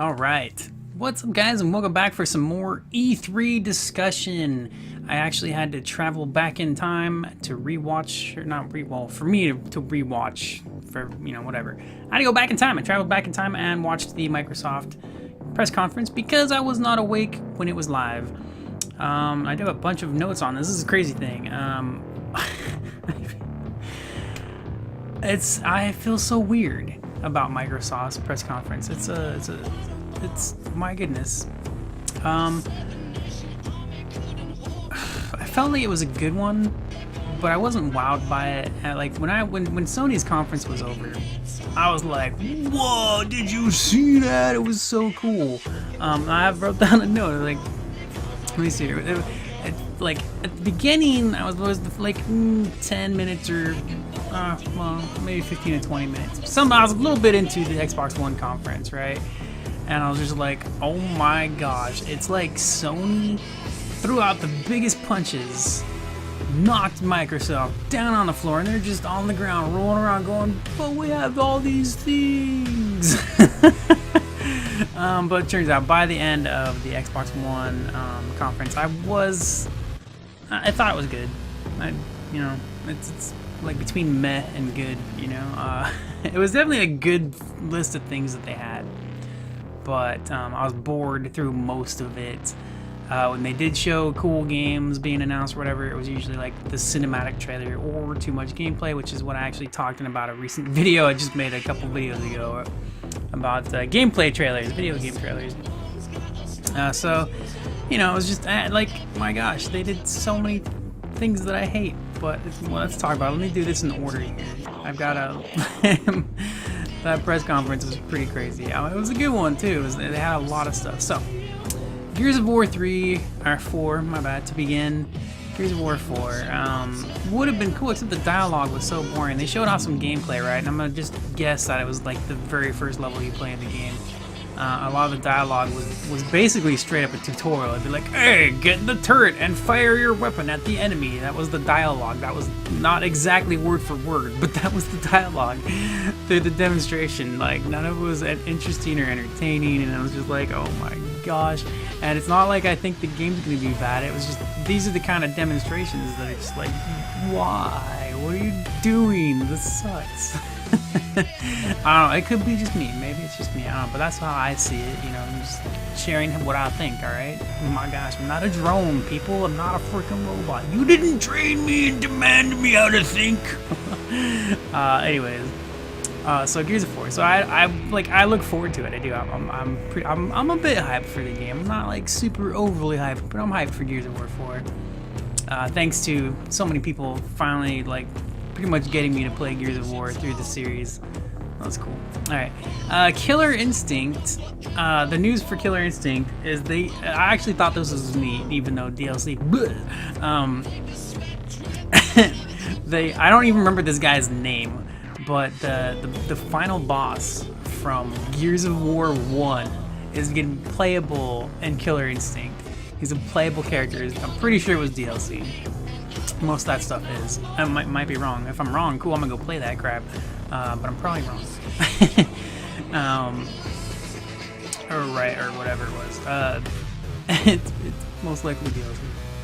All right. What's up, guys, and welcome back for some more E3 discussion. I actually had to travel back in time to rewatch, or not well, for me to rewatch, for, whatever. I had to go back in time. I traveled back in time and watched the Microsoft press conference because I was not awake when it was live. I do have a bunch of notes on this. This is a crazy thing. I feel so weird about Microsoft's press conference. It's my goodness. I felt like it was a good one, but I wasn't wowed by it. Like when Sony's conference was over, I was like, "Whoa! Did you see that? It was so cool." I wrote down a note like, let me see here. Like at the beginning, I was like 10 minutes or well, maybe 15 to 20 minutes. I was a little bit into the Xbox One conference, right? And I was just like, oh my gosh, it's like Sony threw out the biggest punches, knocked Microsoft down on the floor, and they're just on the ground rolling around going, but we have all these things. But it turns out by the end of the Xbox One conference, I thought it was good. It's like between meh and good, It was definitely a good list of things that they had. But I was bored through most of it. When they did show cool games being announced or whatever, it was usually like the cinematic trailer or too much gameplay, which is what I actually talked in about a recent video I just made a couple videos ago about gameplay trailers, video game trailers. So, it was just like, my gosh, they did so many things that I hate. But let's talk about it. Let me do this in order here. I've got a... That press conference was pretty crazy. It was a good one too. They had a lot of stuff. So, Gears of War 4, my bad, to begin. Gears of War 4 would have been cool, except the dialogue was so boring. They showed off some gameplay, right? And I'm gonna just guess that it was like the very first level you play in the game. A lot of the dialogue was basically straight up a tutorial. It'd be like, hey, get in the turret and fire your weapon at the enemy. That was the dialogue. That was not exactly word for word, but that was the dialogue through the demonstration. Like, none of it was interesting or entertaining, and I was just like, oh my gosh. And it's not like I think the game's gonna be bad. It was just, these are the kind of demonstrations that are just like, why? What are you doing? This sucks. I don't know, it could be just me, maybe it's just me, I don't know, but that's how I see it, I'm just sharing what I think, alright? Oh my gosh, I'm not a drone, people, I'm not a freaking robot. You didn't train me and demand me how to think. Anyways, so Gears of War, so I look forward to it, I do, I'm a bit hyped for the game. I'm not like super overly hyped, but I'm hyped for Gears of War 4. Thanks to so many people finally pretty much getting me to play Gears of War through the series. That's cool. Alright. Killer Instinct. The news for Killer Instinct is I actually thought this was neat, even though DLC. I don't even remember this guy's name, but the final boss from Gears of War 1 is getting playable in Killer Instinct. He's a playable character. I'm pretty sure it was DLC. Most of that stuff is. I might be wrong. If I'm wrong, cool, I'm gonna go play that crap. But I'm probably wrong. Or whatever it was. It's most likely DLC.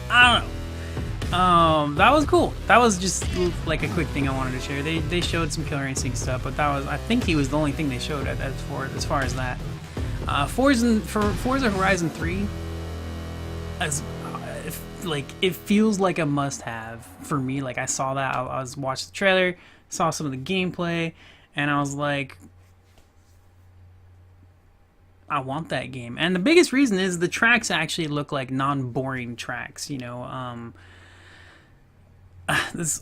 I don't know. That was cool. That was just like a quick thing I wanted to share. They showed some Killer Instinct stuff, but I think he was the only thing they showed as far as that. Forza Horizon 3, it feels like a must-have for me. Like, I saw that, I was watching the trailer, saw some of the gameplay, and I was like, I want that game. And the biggest reason is the tracks actually look like non-boring tracks.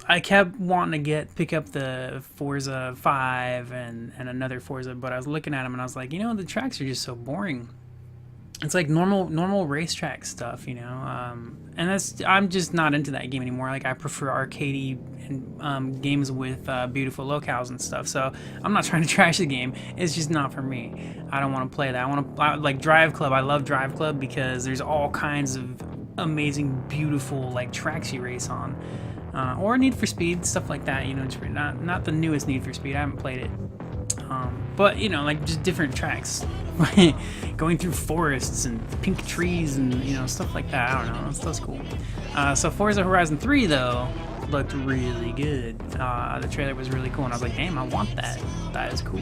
I kept wanting to pick up the Forza 5 and another Forza, but I was looking at them and I was like, the tracks are just so boring. It's like normal racetrack stuff, and I'm just not into that game anymore. Like, I prefer arcadey and games with beautiful locales and stuff. So I'm not trying to trash the game. It's just not for me. I don't want to play that. I like Drive Club. I love Drive Club because there's all kinds of amazing, beautiful tracks you race on, or Need for Speed, stuff like that. Not the newest Need for Speed. I haven't played it. But, just different tracks. going through forests and pink trees and, you know, stuff like that. I don't know, stuff's cool. So Forza Horizon 3, though, looked really good. The trailer was really cool, and I was like, damn, I want that. That is cool.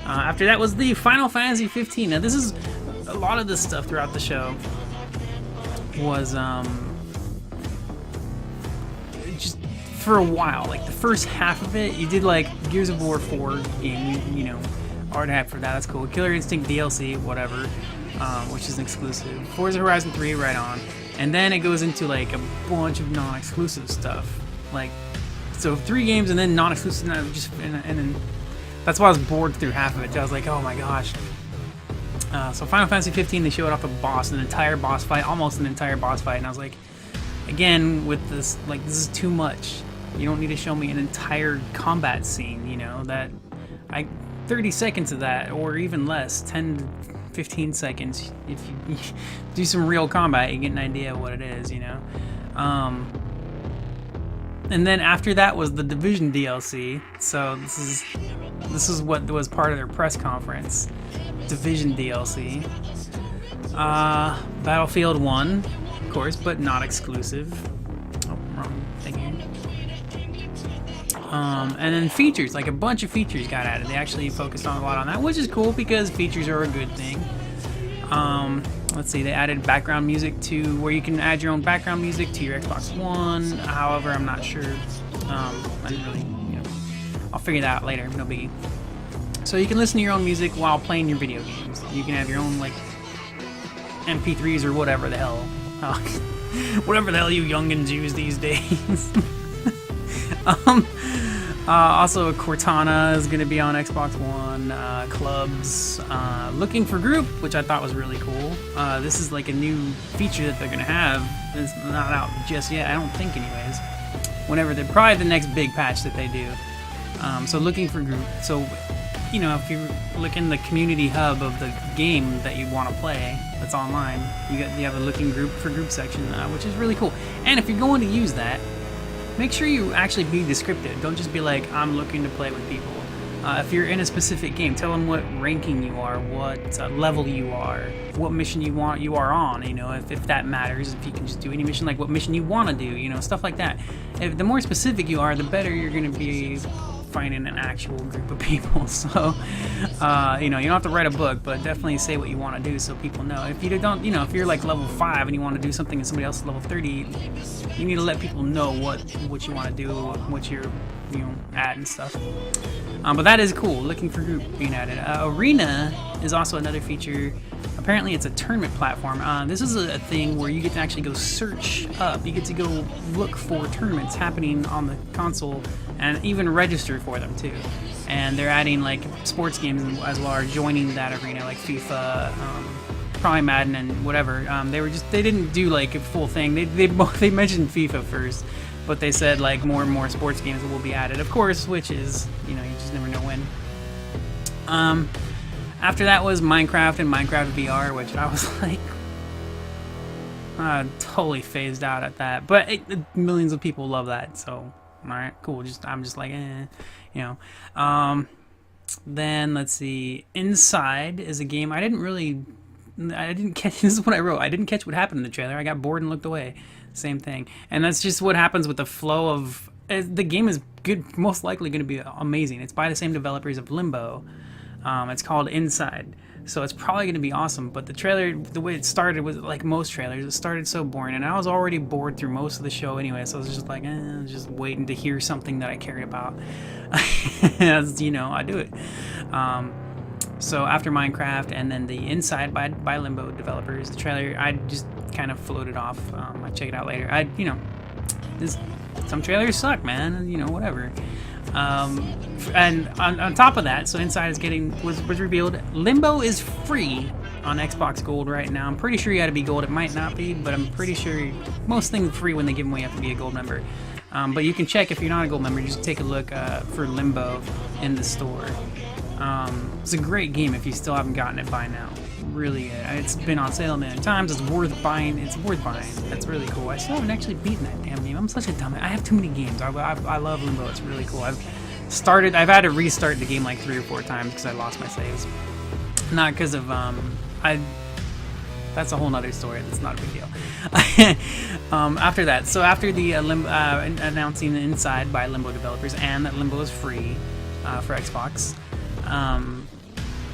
After that was the Final Fantasy 15. Now, this is a lot of this stuff throughout the show was just for a while. Like the first half of it, you did like Gears of War 4 game, you know, artifact for that. That's cool. Killer Instinct DLC, whatever, which is an exclusive. Forza Horizon 3, right on. And then it goes into like a bunch of non-exclusive stuff. Like, so 3 games and then non-exclusive, and then that's why I was bored through half of it. I was like, oh my gosh. So Final Fantasy 15, they showed off a boss, an entire boss fight, almost an entire boss fight, and I was like, again, with this, like, this is too much. You don't need to show me an entire combat scene, you know, 30 seconds of that, or even less, 10 to 15 seconds. If you do some real combat, you get an idea of what it is, you know. And then after that was the Division DLC. So this is what was part of their press conference. Division DLC. Battlefield 1, of course, but not exclusive. Oh, wrong thing here. And then features, like a bunch of features got added. They actually focused on a lot on that, which is cool because features are a good thing. Let's see, they added background music to where you can add your own background music to your Xbox One. However, I'm not sure. I didn't really, you know, I'll figure that out later, no biggie. So you can listen to your own music while playing your video games. You can have your own, like, MP3s or whatever the hell. Whatever the hell you youngins use these days. Also, Cortana is going to be on Xbox One. Clubs. Looking for Group, which I thought was really cool. This is like a new feature that they're going to have. It's not out just yet, I don't think anyways. Whenever they're probably the next big patch that they do. So Looking for Group. So, you know, if you look in the community hub of the game that you want to play that's online, you have a Looking for Group section, which is really cool. And if you're going to use that, make sure you actually be descriptive. Don't just be like, I'm looking to play with people. If you're in a specific game, tell them what ranking you are, what level you are, what mission you are on, you know, if that matters. If you can just do any mission, like what mission you want to do, you know, stuff like that. The more specific you are, the better you're going to be finding an actual group of people. So, you know, you don't have to write a book, but definitely say what you want to do so people know. If you don't, you know, if you're like level 5 and you want to do something and somebody else is level 30, you need to let people know what you want to do, what you're, you know, at and stuff. But that is cool. Looking for Group being added. Arena is also another feature. Apparently, it's a tournament platform. This is a thing where you get to actually go search up. You get to go look for tournaments happening on the console and even register for them too. And they're adding like sports games as well, or joining that arena, like FIFA, probably Madden and whatever. They didn't do like a full thing. They mentioned FIFA first, but they said like more and more sports games will be added. Of course, Switches, you know, you just never know when. After that was Minecraft and Minecraft VR, which I was like, totally phased out at that. But millions of people love that, so alright, cool. I'm just like, you know. Then let's see. Inside is a game I didn't catch. This is what I wrote. I didn't catch what happened in the trailer. I got bored and looked away. Same thing. And that's just what happens with the flow of the game. Is good, most likely going to be amazing. It's by the same developers of Limbo. It's called Inside, so it's probably going to be awesome. But the trailer, the way it started, was like most trailers. It started so boring, and I was already bored through most of the show anyway. So I was just like, just waiting to hear something that I cared about. As you know, I do it. So after Minecraft and then the Inside by Limbo developers, the trailer, I just kind of floated off. I check it out later. Some trailers suck, man. You know, whatever. And on top of that, so Inside was revealed. Limbo is free on Xbox Gold right now. I'm pretty sure you got to be gold. It might not be, but I'm pretty sure most things free when they give them away, you have to be a gold member. But you can check if you're not a gold member. Just take a look for Limbo in the store. It's a great game if you still haven't gotten it by now. Really good. It's been on sale a million times. It's worth buying. That's really cool. I still haven't actually beaten that damn game. I'm such a dumb. I have too many games. I love Limbo. It's really cool. I've had to restart the game like 3 or 4 times because I lost my saves. Not because of I. That's a whole nother story. That's not a big deal. After that, so after the announcing Inside by Limbo developers and that Limbo is free for Xbox,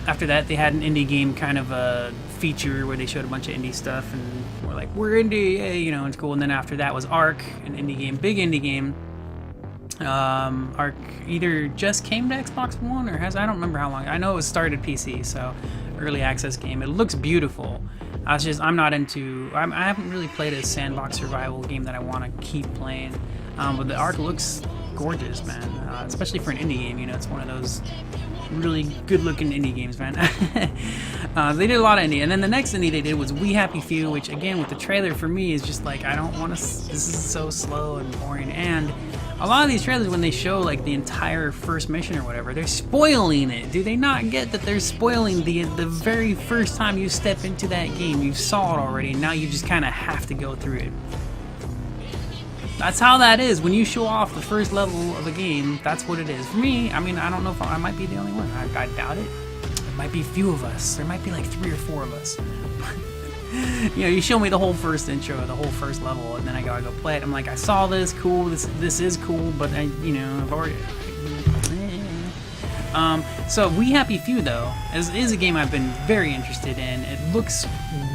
after that they had an indie game kind of a feature where they showed a bunch of indie stuff and we're like, we're indie, yay, you know, it's cool. And then after that was Ark, an indie game, big indie game. Ark either just came to Xbox One or I don't remember how long. I know it was started PC, so early access game. It looks beautiful. I'm not into, I haven't really played a sandbox survival game that I want to keep playing, but the Ark looks gorgeous, man, especially for an indie game, you know, it's one of those really good-looking indie games, man. They did a lot of indie, and then the next indie they did was We Happy Few, which, again, with the trailer, for me, is just like, I don't want to, this is so slow and boring, and a lot of these trailers, when they show, like, the entire first mission or whatever, they're spoiling it. Do they not get that they're spoiling the very first time you step into that game? You saw it already, and now you just kind of have to go through it. That's how that is. When you show off the first level of a game, that's what it is. For me, I mean, I don't know if I might be the only one. I doubt it. There might be a few of us. There might be like 3 or 4 of us. You know, you show me the whole first intro, the whole first level, and then I go play it. I'm like, I saw this, cool, this is cool, but I've already... So We Happy Few, though, is a game I've been very interested in. It looks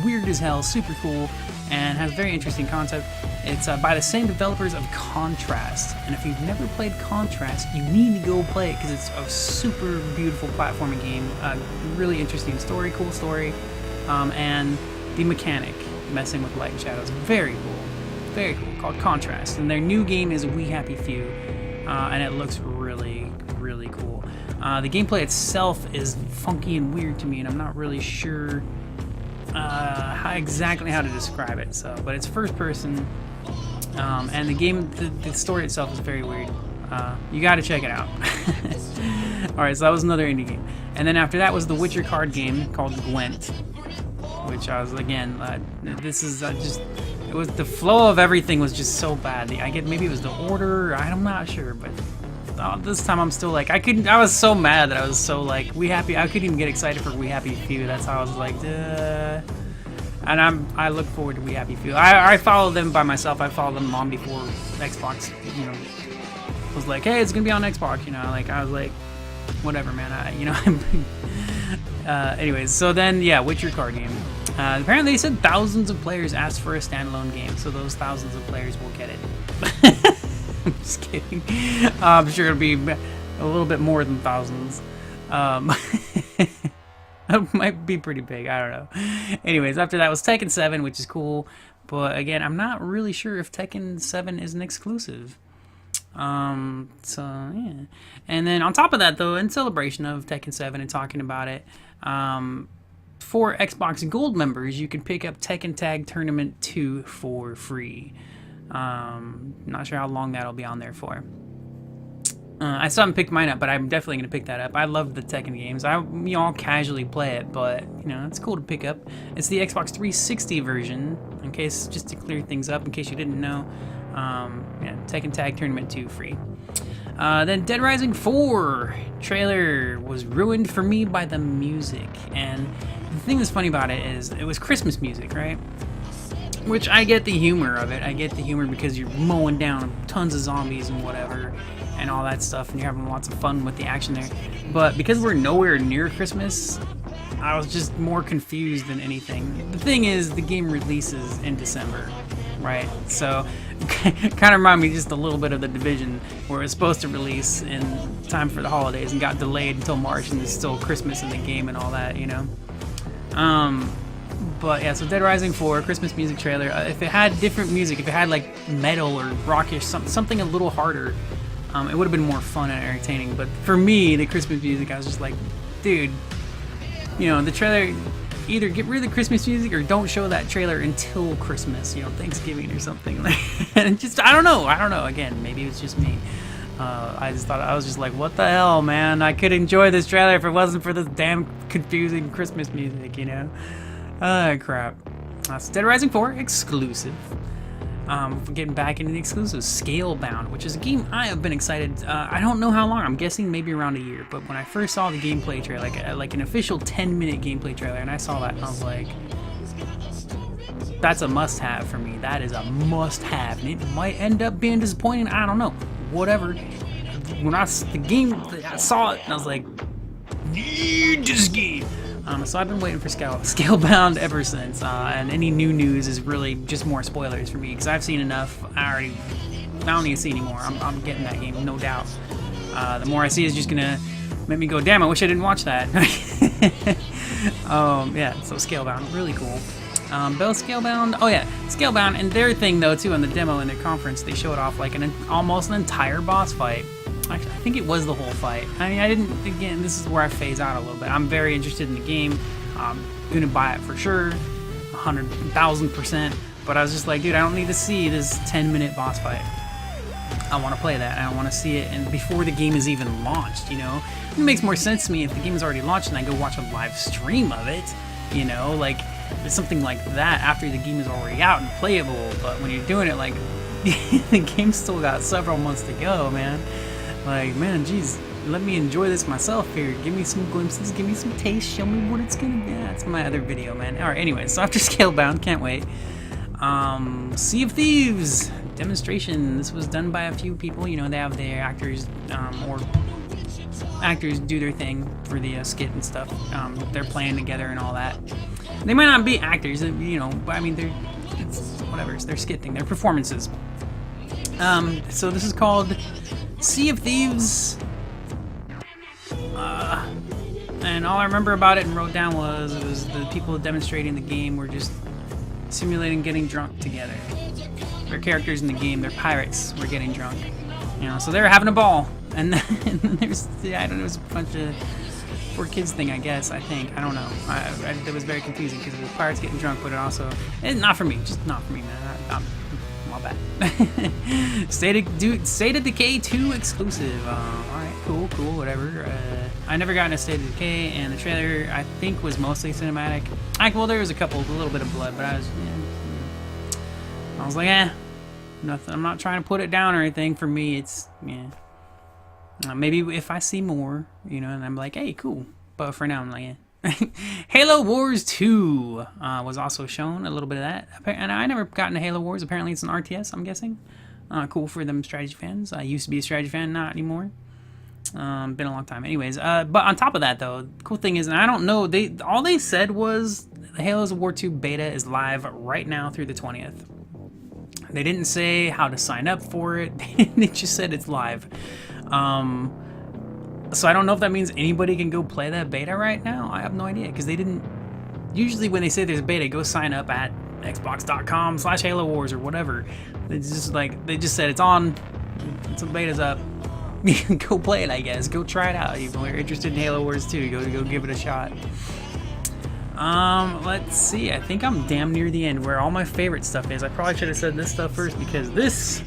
weird as hell, super cool, and has very interesting concept. It's by the same developers of Contrast, and if you've never played Contrast, you need to go play it because it's a super beautiful platforming game, really interesting story, cool story, and the mechanic, messing with light and shadows, very cool, called Contrast, and their new game is We Happy Few, and it looks really, really cool. The gameplay itself is funky and weird to me, and I'm not really sure exactly how to describe it. So, but it's first person, and the game, the story itself is very weird. You got to check it out. All right, so that was another indie game, and then after that was the Witcher card game called Gwent, which I was again. This is just. It was the flow of everything was just so bad. Maybe it was the order. I'm not sure, but. This time I'm still like, I was so mad that I was so like, I couldn't even get excited for We Happy Few. That's how I was like, duh. And I look forward to We Happy Few. I followed them by myself. I followed them long before Xbox, was like, hey, it's gonna be on Xbox, like I was like, whatever, man, anyways, so then, yeah, Witcher card game. Apparently they said thousands of players asked for a standalone game, so those thousands of players will get it. I'm just kidding. I'm sure it'll be a little bit more than thousands. It might be pretty big. I don't know. Anyways, after that was Tekken 7, which is cool. But again, I'm not really sure if Tekken 7 is an exclusive. So, yeah. And then on top of that, though, in celebration of Tekken 7 and talking about it, for Xbox Gold members, you can pick up Tekken Tag Tournament 2 for free. Not sure how long that'll be on there for. I still haven't picked mine up, but I'm definitely gonna pick that up. I love the Tekken games. I'll casually play it, but it's cool to pick up. It's the Xbox 360 version, just to clear things up, in case you didn't know. Yeah, Tekken Tag Tournament 2 free. Then Dead Rising 4 trailer was ruined for me by the music, and the thing that's funny about it is it was Christmas music, right? Which I get the humor of it. I get the humor because you're mowing down tons of zombies and whatever and all that stuff, and you're having lots of fun with the action there. But because we're nowhere near Christmas, I was just more confused than anything. The thing is, the game releases in December, right? So kind of reminded me just a little bit of The Division, where it was supposed to release in time for the holidays and got delayed until March, and there's still Christmas in the game and all that, But yeah, so Dead Rising 4 Christmas music trailer. If it had different music, if it had like metal or rockish, something a little harder, it would have been more fun and entertaining. But for me, the Christmas music, I was just like, dude, the trailer, either get rid of the Christmas music or don't show that trailer until Christmas, Thanksgiving or something. And just, I don't know. Again, maybe it was just me. I was just like, what the hell, man? I could enjoy this trailer if it wasn't for this damn confusing Christmas music, crap. That's Dead Rising 4 exclusive. getting back into the exclusive Scalebound, which is a game I have been excited. I don't know how long. I'm guessing maybe around a year. But when I first saw the gameplay trailer, like an official 10-minute gameplay trailer, and I saw that, I was like, that's a must-have for me. That is a must-have. And it might end up being disappointing. I don't know. Whatever. When I saw it, and I was like, need this game. So I've been waiting for Scalebound ever since, and any new news is really just more spoilers for me, because I've seen enough. I don't need to see anymore. I'm getting that game, no doubt. The more I see is just gonna make me go, damn, I wish I didn't watch that. Yeah, so Scalebound, really cool. Bell Scalebound, oh yeah, Scalebound, and their thing though too, in the demo in their conference, they showed off like almost an entire boss fight. Actually, I think it was the whole fight. I mean, again, this is where I phase out a little bit. I'm very interested in the game. I'm gonna buy it for sure, 100,000%. But I was just like, dude, I don't need to see this 10-minute boss fight. I want to play that. I want to see it, and before the game is even launched, you know? It makes more sense to me if the game is already launched and I go watch a live stream of it, you know? Like, there's something like that after the game is already out and playable. But when you're doing it, like, the game's still got several months to go, man. Like, man, geez, let me enjoy this myself here. Give me some glimpses, give me some taste, show me what it's gonna be. That's my other video, man. Alright, anyway, so after Scalebound, can't wait. Sea of Thieves demonstration. This was done by a few people. You know, they have their actors, or actors do their thing for the skit and stuff. They're playing together and all that. They might not be actors, you know, but I mean, it's whatever. It's their skit thing, their performances. So this is called Sea of Thieves, and all I remember about it and wrote down was it was the people demonstrating the game were just simulating getting drunk together. Their characters in the game, their pirates, were getting drunk, you know, so they were having a ball. And then there's, yeah, I don't know, it was a bunch of for kids thing, I guess. I don't know. It was very confusing because it was pirates getting drunk, but it also, not for me, just not for me, man. My bad. State of Decay 2 exclusive. Alright, cool, whatever. I never got into State of Decay, and the trailer, I think, was mostly cinematic. Well, there was a little bit of blood, but I was like, nothing. I'm not trying to put it down or anything. For me, it's, maybe if I see more, you know, and I'm like, hey, cool. But for now, I'm like, Halo Wars 2 was also shown, a little bit of that. And I never got into Halo Wars. Apparently it's an RTS, I'm guessing. Cool for them strategy fans. I used to be a strategy fan, not anymore. Been a long time. Anyways, but on top of that, though, the cool thing is, and I don't know, all they said was the Halo Wars 2 beta is live right now through the 20th. They didn't say how to sign up for it. They just said it's live. So I don't know if that means anybody can go play that beta right now. I have no idea, because they didn't. Usually when they say there's a beta, go sign up at xbox.com/Halo Wars or whatever. It's just like, they just said it's on, some beta's up. Go play it, I guess. Go try it out. If you're interested in Halo Wars 2, go give it a shot. Let's see. I think I'm damn near the end where all my favorite stuff is. I probably should have said this stuff first, because this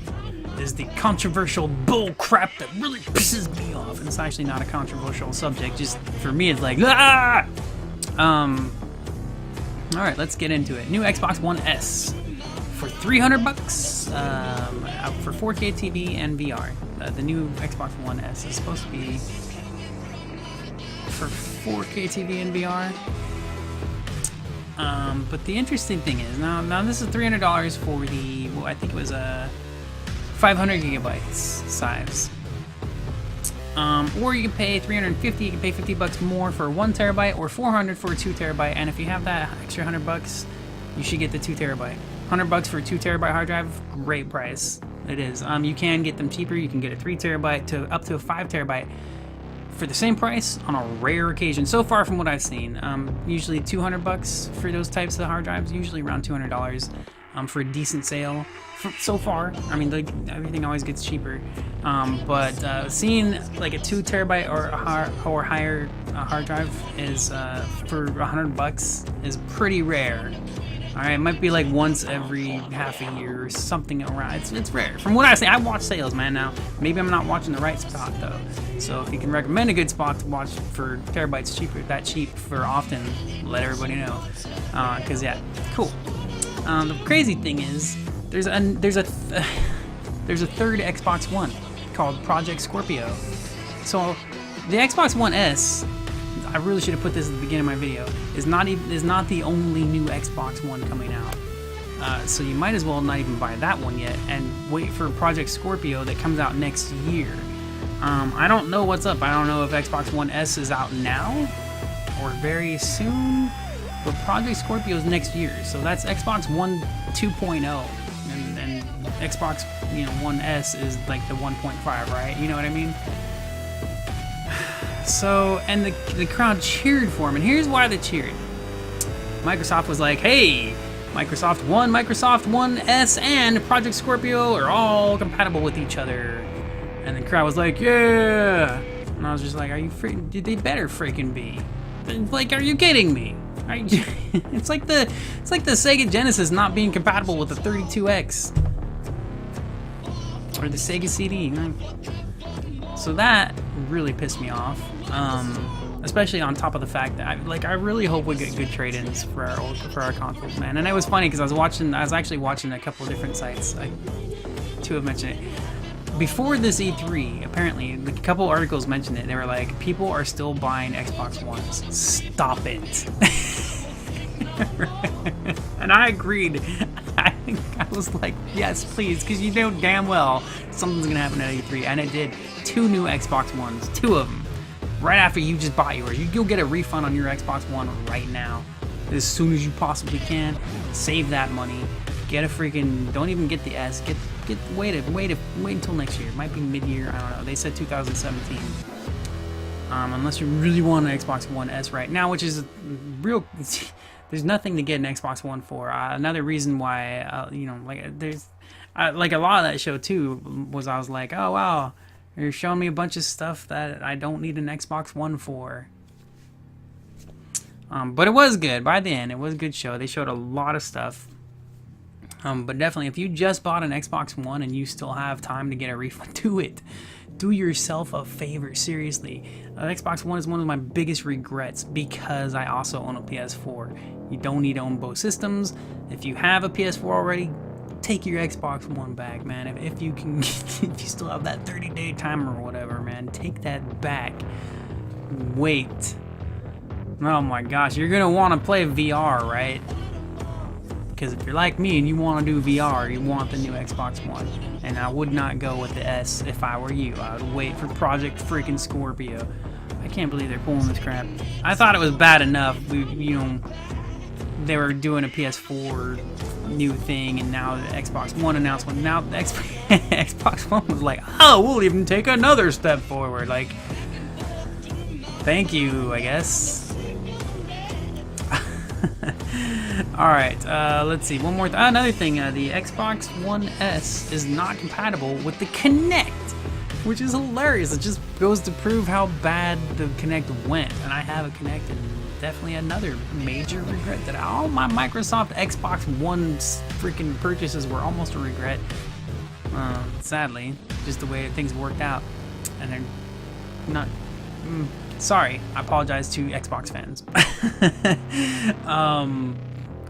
is the controversial bull crap that really pisses me off. And it's actually not a controversial subject. Just for me, it's like, ah! All right, let's get into it. New Xbox One S for $300, for 4K TV and VR. The new Xbox One S is supposed to be for 4K TV and VR. But the interesting thing is, now this is $300 for the, well, I think it was a 500 gigabytes size. Or you can pay $350, you can pay $50 more for 1 terabyte, or $400 for a 2 terabyte. And if you have that extra $100, you should get the 2 terabyte. $100 for a 2 terabyte hard drive, great price. It is. You can get them cheaper. You can get a 3 terabyte to up to a 5 terabyte for the same price on a rare occasion. So far, from what I've seen, usually $200 for those types of hard drives. Usually around $200 for a decent sale. So far, I mean, everything always gets cheaper. But seeing like a 2 terabyte or higher hard drive is for $100 is pretty rare. All right, it might be like once every half a year or something around. It's rare. From what I say, I watch sales, man. Now, maybe I'm not watching the right spot though. So if you can recommend a good spot to watch for terabytes that cheap for often, let everybody know. Cause yeah, cool. The crazy thing is, there's a third Xbox One called Project Scorpio. So the Xbox One S, I really should have put this at the beginning of my video, is not the only new Xbox One coming out. So you might as well not even buy that one yet and wait for Project Scorpio that comes out next year. I don't know what's up. I don't know if Xbox One S is out now or very soon, but Project Scorpio is next year. So that's Xbox One 2.0, and Xbox One S is like the 1.5, right? You know what I mean? So, and the crowd cheered for him, and here's why they cheered. Microsoft was like, hey, Microsoft One S, and Project Scorpio are all compatible with each other. And the crowd was like, yeah. And I was just like, are you freaking, they better freaking be. Like, are you kidding me? It's like the Sega Genesis not being compatible with the 32X. Or the Sega CD. So that really pissed me off. Especially on top of the fact that I really hope we get good trade-ins for our consoles, man. And it was funny because I was actually watching a couple of different sites. Two have mentioned it. Before this E3, apparently, a couple articles mentioned it. They were like, people are still buying Xbox Ones. Stop it. And I agreed. I was like, yes, please, because you know damn well something's going to happen at E3. And it did. 2 new Xbox Ones. 2 of them. Right after you just bought yours. You'll get a refund on your Xbox One right now. As soon as you possibly can. Save that money. Get a freaking... Don't even get the S. Wait until next year. It might be mid-year. I don't know. They said 2017. Unless you really want an Xbox One S right now, which is real... There's nothing to get an Xbox One for. Another reason why, there's... like a lot of that show, too, was I was like, oh, wow. You're showing me a bunch of stuff that I don't need an Xbox One for. But it was good. By the end, it was a good show. They showed a lot of stuff. But definitely, if you just bought an Xbox One and you still have time to get a refund, do it. Do yourself a favor, seriously. Xbox One is one of my biggest regrets because I also own a PS4. You don't need to own both systems. If you have a PS4 already, take your Xbox One back, man. If you can, if you still have that 30-day timer or whatever, man, take that back. Wait. Oh my gosh, you're gonna want to play VR, right? Because if you're like me and you want to do VR, you want the new Xbox One. And I would not go with the S if I were you. I would wait for Project freaking Scorpio. I can't believe they're pulling this crap. I thought it was bad enough. They were doing a PS4 new thing, and now the Xbox One announcement. Now the Xbox One was like, oh, we'll even take another step forward. Like, thank you, I guess. Alright, let's see. One more another thing, the Xbox One S is not compatible with the Kinect, which is hilarious. It just goes to prove how bad the Kinect went. And I have a Kinect, and definitely another major regret that all my Microsoft Xbox One freaking purchases were almost a regret. Sadly, just the way things worked out. And they're not... sorry, I apologize to Xbox fans.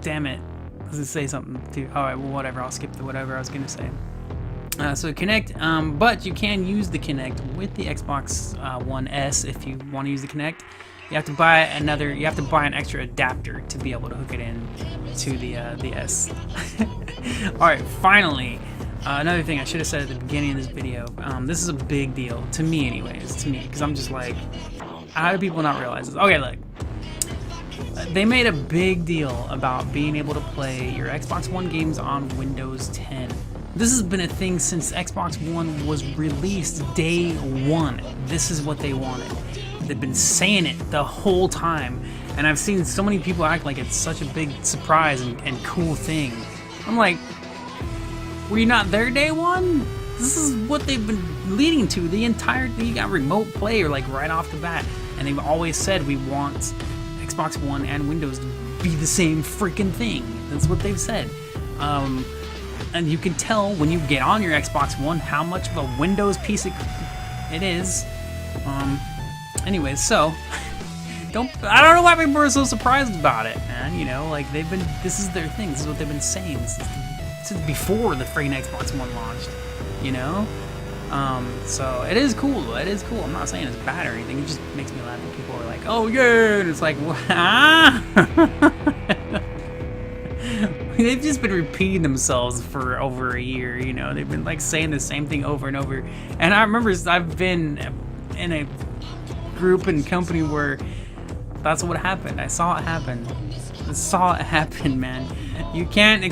Damn it. I was gonna say something too. Alright, well, whatever. I'll skip to whatever I was gonna say. So Kinect, but you can use the Kinect with the Xbox One S if you want to use the Kinect. You have to buy an extra adapter to be able to hook it in to the S. Alright, finally, another thing I should have said at the beginning of this video. This is a big deal, to me anyways, because I'm just like, how do people not realize this? Okay, look. They made a big deal about being able to play your Xbox One games on Windows 10. This has been a thing since Xbox One was released day one. This is what they wanted. They've been saying it the whole time, and I've seen so many people act like it's such a big surprise and cool thing. I'm like, were you not there day one? This is what they've been leading to the entire thing. You got remote play like right off the bat, and they've always said we want Xbox One and Windows to be the same freaking thing. That's what they've said. And you can tell when you get on your Xbox One how much of a Windows piece it is. Anyways, so I don't know why people are so surprised about it, man. You know, like this is their thing. This is what they've been saying since the since before the freaking Xbox One launched, you know. So it is cool. It is cool. I'm not saying it's bad or anything. It just makes me laugh when people are like, "Oh yeah," and it's like, what? They've just been repeating themselves for over a year. You know, they've been like saying the same thing over and over. And I remember I've been in a group and company where that's what happened. I saw it happen. I saw it happen, man. You can't.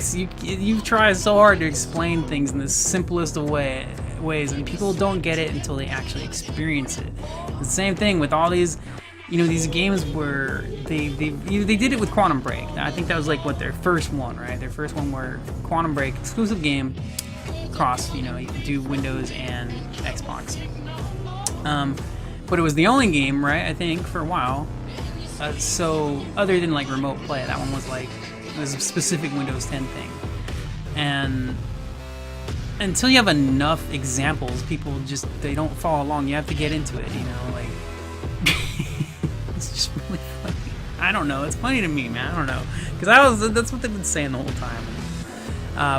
You try so hard to explain things in the simplest of ways, and people don't get it until they actually experience it. The same thing with all these, you know, these games where they did it with Quantum Break. I think that was like what their first one, right? Their first one where Quantum Break exclusive game, cross, you know, you could do Windows and Xbox. But it was the only game, right? I think for a while. So other than like remote play, that one was like, it was a specific Windows 10 thing. And until you have enough examples, people just, they don't follow along. You have to get into it, you know, like it's just really funny. I don't know, it's funny to me, man. I don't know, because that's what they've been saying the whole time.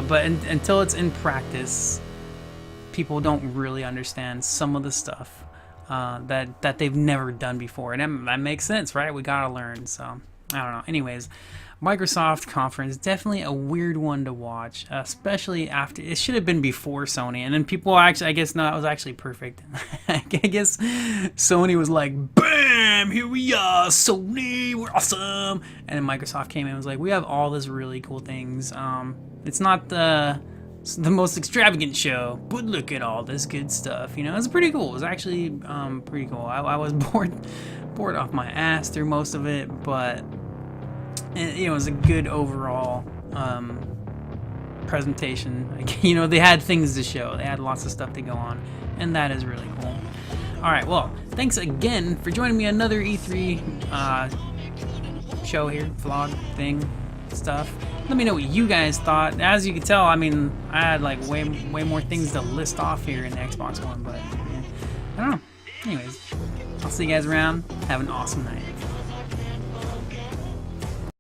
But until it's in practice, people don't really understand some of the stuff that they've never done before, and that makes sense, right? We gotta learn. So I don't know. Anyways, Microsoft conference, definitely a weird one to watch, especially after, it should have been before Sony, and then people actually, I guess, no, that was actually perfect. I guess Sony was like, bam, here we are, Sony, we're awesome, and then Microsoft came in and was like, we have all this really cool things. It's not the most extravagant show, but look at all this good stuff. You know, it's pretty cool. It was actually pretty cool. I was bored off my ass through most of it, but it was a good overall presentation. Like, you know, they had things to show. They had lots of stuff to go on, and that is really cool. All right, well, thanks again for joining me on another E3 show here, vlog thing, stuff. Let me know what you guys thought. As you can tell, I mean, I had like way more things to list off here in the Xbox One, but yeah, I don't know. Anyways, I'll see you guys around. Have an awesome night.